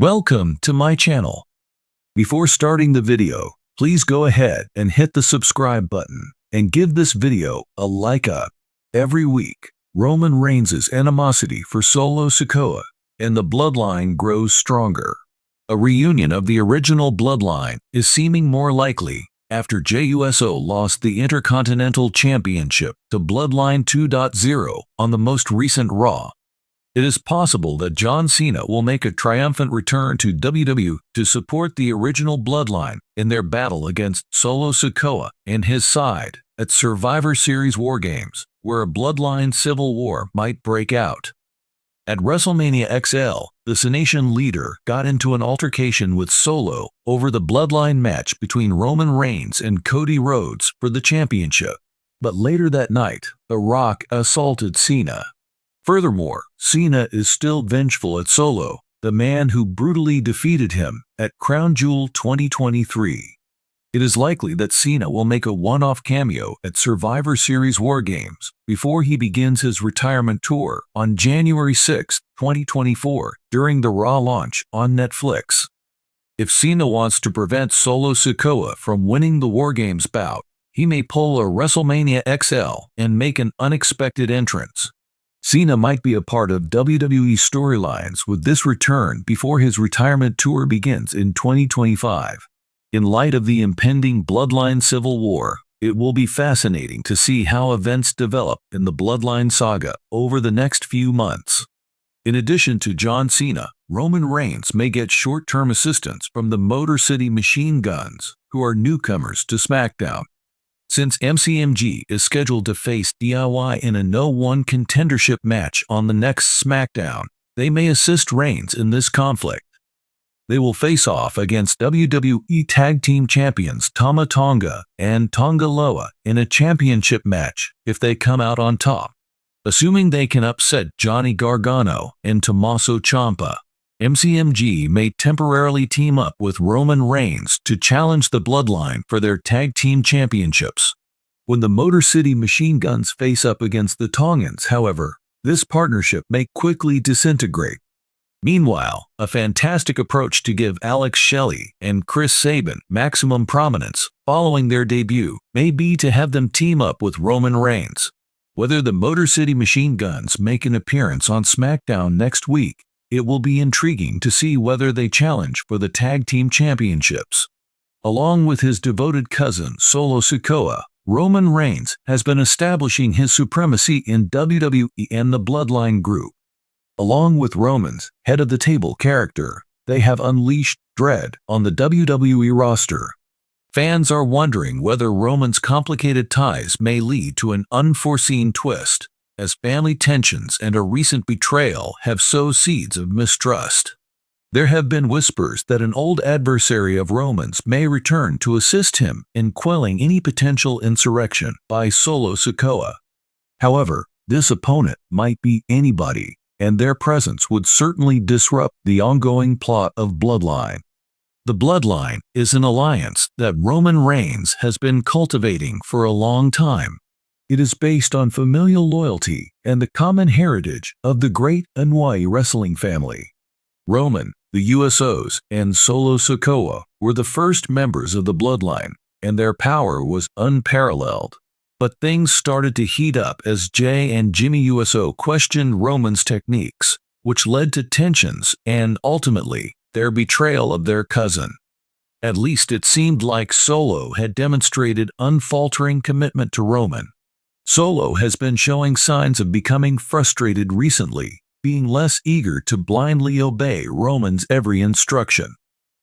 Welcome to my channel. Before starting the video, please go ahead and hit the subscribe button and give this video a like up. Every week, Roman Reigns' animosity for Solo Sikoa and the bloodline grows stronger. A reunion of the original bloodline is seeming more likely after JUSO lost the Intercontinental Championship to Bloodline 2.0 on the most recent Raw. It is possible that John Cena will make a triumphant return to WWE to support the original bloodline in their battle against Solo Sikoa and his side at Survivor Series War Games, where a bloodline civil war might break out. At WrestleMania XL, the Cenation leader got into an altercation with Solo over the bloodline match between Roman Reigns and Cody Rhodes for the championship. But later that night, The Rock assaulted Cena. Furthermore, Cena is still vengeful at Solo, the man who brutally defeated him at Crown Jewel 2023. It is likely that Cena will make a one-off cameo at Survivor Series War Games before he begins his retirement tour on January 6, 2024, during the Raw launch on Netflix. If Cena wants to prevent Solo Sikoa from winning the War Games bout, he may pull a WrestleMania XL and make an unexpected entrance. Cena might be a part of WWE storylines with this return before his retirement tour begins in 2025. In light of the impending Bloodline Civil War, it will be fascinating to see how events develop in the Bloodline saga over the next few months. In addition to John Cena, Roman Reigns may get short-term assistance from the Motor City Machine Guns, who are newcomers to SmackDown. Since MCMG is scheduled to face DIY in a no-one contendership match on the next SmackDown, they may assist Reigns in this conflict. They will face off against WWE Tag Team Champions Tama Tonga and Tonga Loa in a championship match if they come out on top. Assuming they can upset Johnny Gargano and Tommaso Ciampa, MCMG may temporarily team up with Roman Reigns to challenge the Bloodline for their tag team championships. When the Motor City Machine Guns face up against the Tongans, however, this partnership may quickly disintegrate. Meanwhile, a fantastic approach to give Alex Shelley and Chris Sabin maximum prominence following their debut may be to have them team up with Roman Reigns. Whether the Motor City Machine Guns make an appearance on SmackDown next week, it will be intriguing to see whether they challenge for the tag team championships. Along with his devoted cousin Solo Sikoa, Roman Reigns has been establishing his supremacy in WWE and the Bloodline group. Along with Roman's head-of-the-table character, they have unleashed dread on the WWE roster. Fans are wondering whether Roman's complicated ties may lead to an unforeseen twist, as family tensions and a recent betrayal have sowed seeds of mistrust. There have been whispers that an old adversary of Roman's may return to assist him in quelling any potential insurrection by Solo Sikoa. However, this opponent might be anybody, and their presence would certainly disrupt the ongoing plot of Bloodline. The Bloodline is an alliance that Roman Reigns has been cultivating for a long time. It is based on familial loyalty and the common heritage of the great Anoa'i wrestling family. Roman, the USOs, and Solo Sikoa were the first members of the Bloodline, and their power was unparalleled. But things started to heat up as Jay and Jimmy USO questioned Roman's techniques, which led to tensions and, ultimately, their betrayal of their cousin. At least it seemed like Solo had demonstrated unfaltering commitment to Roman. Solo has been showing signs of becoming frustrated recently, being less eager to blindly obey Roman's every instruction.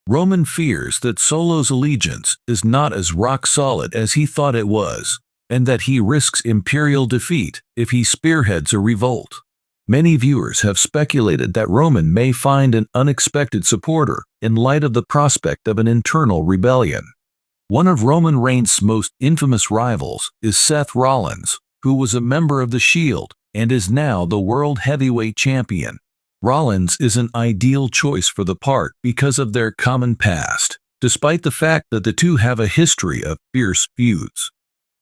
Roman fears that Solo's allegiance is not as rock-solid as he thought it was, and that he risks imperial defeat if he spearheads a revolt. Many viewers have speculated that Roman may find an unexpected supporter in light of the prospect of an internal rebellion. One of Roman Reigns' most infamous rivals is Seth Rollins, who was a member of The Shield and is now the World Heavyweight Champion. Rollins is an ideal choice for the part because of their common past, despite the fact that the two have a history of fierce feuds.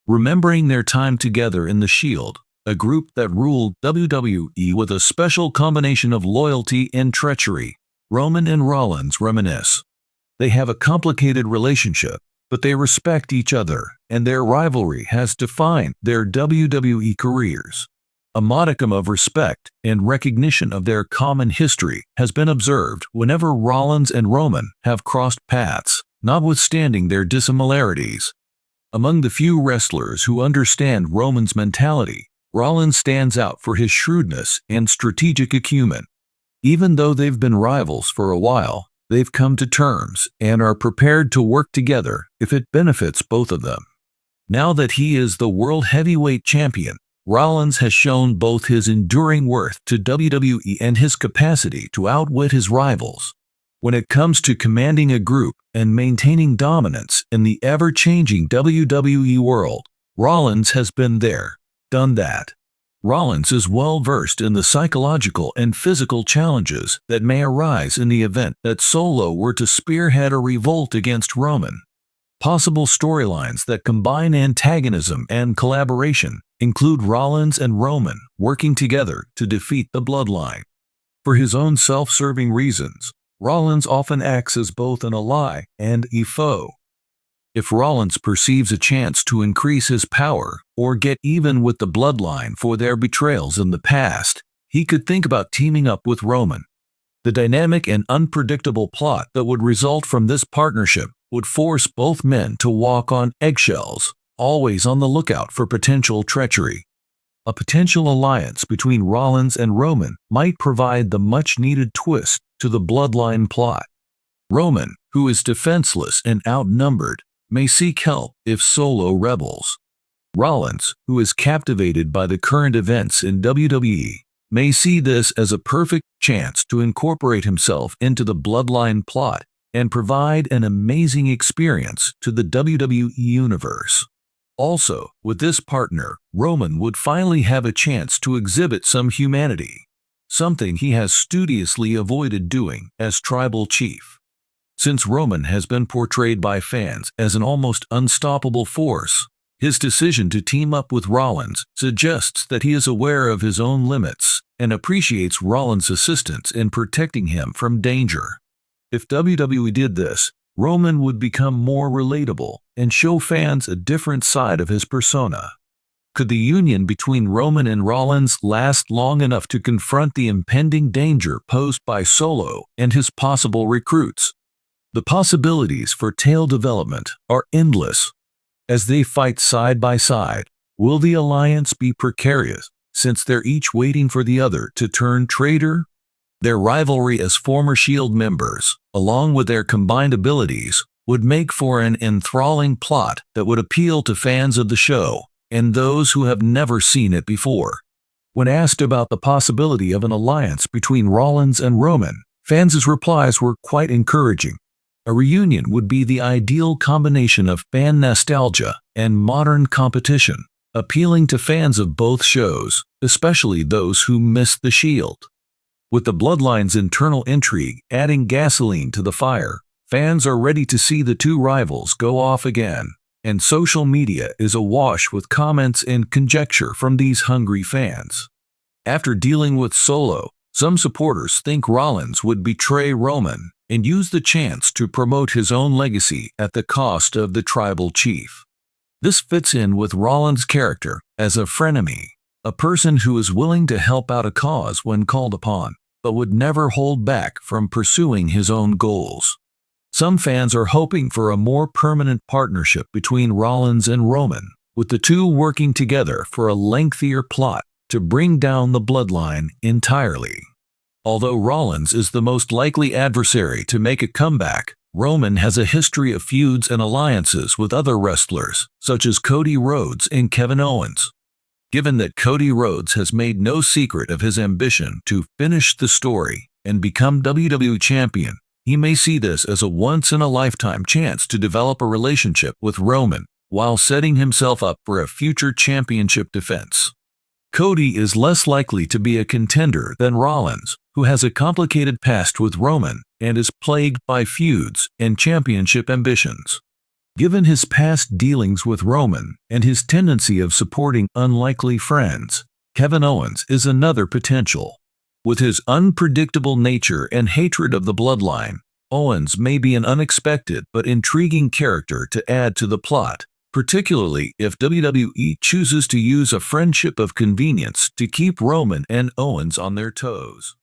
Remembering their time together in The Shield, a group that ruled WWE with a special combination of loyalty and treachery, Roman and Rollins reminisce. They have a complicated relationship, but they respect each other, and their rivalry has defined their WWE careers. A modicum of respect and recognition of their common history has been observed whenever Rollins and Roman have crossed paths, notwithstanding their dissimilarities. Among the few wrestlers who understand Roman's mentality, Rollins stands out for his shrewdness and strategic acumen. Even though they've been rivals for a while, they've come to terms and are prepared to work together if it benefits both of them. Now that he is the World Heavyweight Champion, Rollins has shown both his enduring worth to WWE and his capacity to outwit his rivals. When it comes to commanding a group and maintaining dominance in the ever-changing WWE world, Rollins has been there, done that. Rollins is well versed in the psychological and physical challenges that may arise in the event that Solo were to spearhead a revolt against Roman. Possible storylines that combine antagonism and collaboration include Rollins and Roman working together to defeat the Bloodline. For his own self-serving reasons, Rollins often acts as both an ally and a foe. If Rollins perceives a chance to increase his power or get even with the Bloodline for their betrayals in the past, he could think about teaming up with Roman. The dynamic and unpredictable plot that would result from this partnership would force both men to walk on eggshells, always on the lookout for potential treachery. A potential alliance between Rollins and Roman might provide the much-needed twist to the Bloodline plot. Roman, who is defenseless and outnumbered, may seek help if Solo rebels. Rollins, who is captivated by the current events in WWE, may see this as a perfect chance to incorporate himself into the Bloodline plot and provide an amazing experience to the WWE Universe. Also, with this partner, Roman would finally have a chance to exhibit some humanity, something he has studiously avoided doing as tribal chief. Since Roman has been portrayed by fans as an almost unstoppable force, his decision to team up with Rollins suggests that he is aware of his own limits and appreciates Rollins' assistance in protecting him from danger. If WWE did this, Roman would become more relatable and show fans a different side of his persona. Could the union between Roman and Rollins last long enough to confront the impending danger posed by Solo and his possible recruits? The possibilities for tale development are endless. As they fight side by side, will the alliance be precarious since they're each waiting for the other to turn traitor? Their rivalry as former SHIELD members, along with their combined abilities, would make for an enthralling plot that would appeal to fans of the show and those who have never seen it before. When asked about the possibility of an alliance between Rollins and Roman, fans' replies were quite encouraging. A reunion would be the ideal combination of fan nostalgia and modern competition, appealing to fans of both shows, especially those who missed the SHIELD. With the Bloodline's internal intrigue adding gasoline to the fire, fans are ready to see the two rivals go off again, and social media is awash with comments and conjecture from these hungry fans. After dealing with Solo, some supporters think Rollins would betray Roman and use the chance to promote his own legacy at the cost of the tribal chief. This fits in with Rollins' character as a frenemy, a person who is willing to help out a cause when called upon, but would never hold back from pursuing his own goals. Some fans are hoping for a more permanent partnership between Rollins and Roman, with the two working together for a lengthier plot to bring down the Bloodline entirely. Although Rollins is the most likely adversary to make a comeback, Roman has a history of feuds and alliances with other wrestlers, such as Cody Rhodes and Kevin Owens. Given that Cody Rhodes has made no secret of his ambition to finish the story and become WWE Champion, he may see this as a once-in-a-lifetime chance to develop a relationship with Roman while setting himself up for a future championship defense. Cody is less likely to be a contender than Rollins, who has a complicated past with Roman and is plagued by feuds and championship ambitions. Given his past dealings with Roman and his tendency of supporting unlikely friends, Kevin Owens is another potential. With his unpredictable nature and hatred of the bloodline, Owens may be an unexpected but intriguing character to add to the plot, particularly if WWE chooses to use a friendship of convenience to keep Roman and Owens on their toes.